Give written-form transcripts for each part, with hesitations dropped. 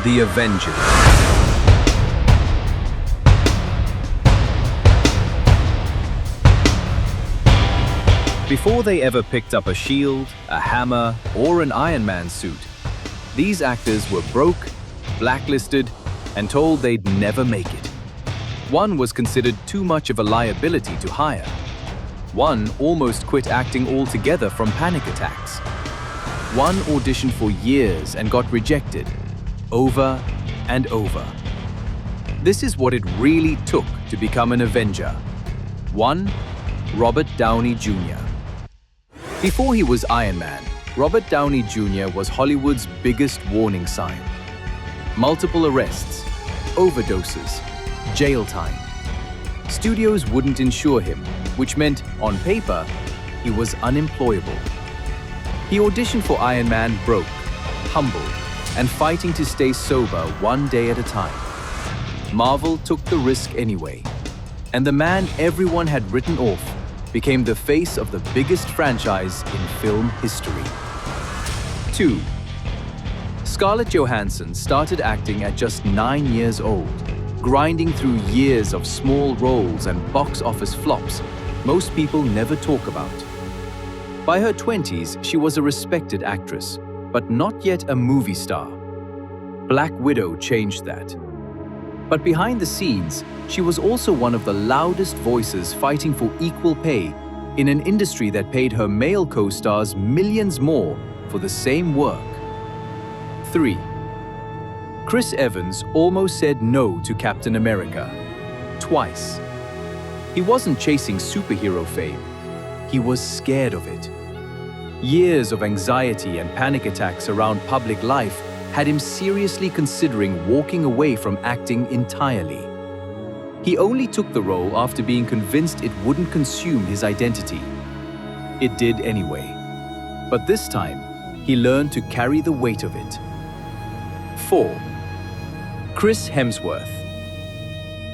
The Avengers. Before they ever picked up a shield, a hammer, or an Iron Man suit, these actors were broke, blacklisted, and told they'd never make it. One was considered too much of a liability to hire. One almost quit acting altogether from panic attacks. One auditioned for years and got rejected, over and over. This is what it really took to become an Avenger. 1. Robert Downey Jr. Before he was Iron Man, Robert Downey Jr. was Hollywood's biggest warning sign. Multiple arrests, overdoses, jail time. Studios wouldn't insure him, which meant, on paper, he was unemployable. He auditioned for Iron Man broke, humbled, and fighting to stay sober one day at a time. Marvel took the risk anyway, and the man everyone had written off became the face of the biggest franchise in film history. 2. Scarlett Johansson started acting at just 9 years old, grinding through years of small roles and box office flops most people never talk about. By her 20s, she was a respected actress, but not yet a movie star. Black Widow changed that. But behind the scenes, she was also one of the loudest voices fighting for equal pay in an industry that paid her male co-stars millions more for the same work. 3. Chris Evans almost said no to Captain America. Twice. He wasn't chasing superhero fame. He was scared of it. Years of anxiety and panic attacks around public life had him seriously considering walking away from acting entirely. He only took the role after being convinced it wouldn't consume his identity. It did anyway. But this time, he learned to carry the weight of it. 4. Chris Hemsworth.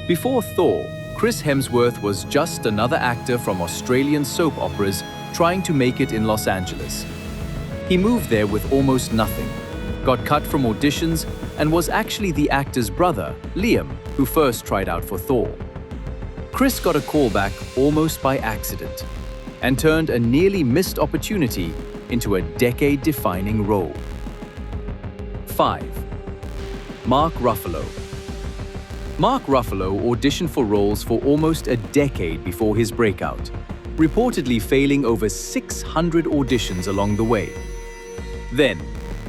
Before Thor, Chris Hemsworth was just another actor from Australian soap operas trying to make it in Los Angeles. He moved there with almost nothing, got cut from auditions, and was actually the actor's brother, Liam, who first tried out for Thor. Chris got a call back almost by accident and turned a nearly missed opportunity into a decade-defining role. 5. Mark Ruffalo. Mark Ruffalo auditioned for roles for almost a decade before his breakout, reportedly failing over 600 auditions along the way. Then,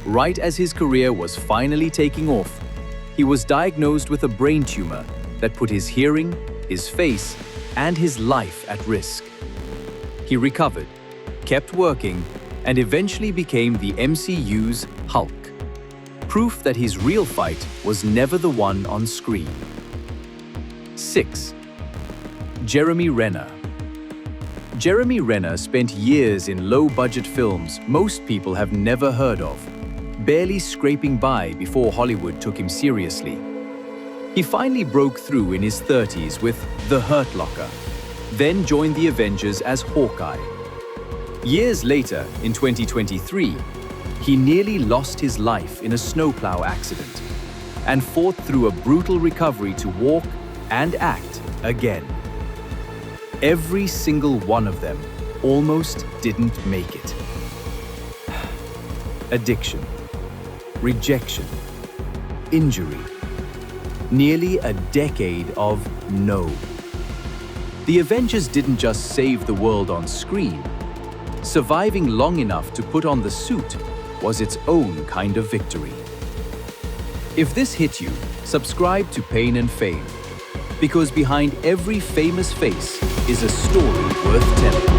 right as his career was finally taking off, he was diagnosed with a brain tumor that put his hearing, his face, and his life at risk. He recovered, kept working, and eventually became the MCU's Hulk. Proof that his real fight was never the one on screen. 6. Jeremy Renner. Jeremy Renner spent years in low-budget films most people have never heard of, barely scraping by before Hollywood took him seriously. He finally broke through in his 30s with The Hurt Locker, then joined the Avengers as Hawkeye. Years later, in 2023, he nearly lost his life in a snowplow accident and fought through a brutal recovery to walk and act again. Every single one of them almost didn't make it. Addiction, rejection, injury, nearly a decade of no. The Avengers didn't just save the world on screen. Surviving long enough to put on the suit was its own kind of victory. If this hit you, subscribe to Pain and Fame, because behind every famous face is a story worth telling.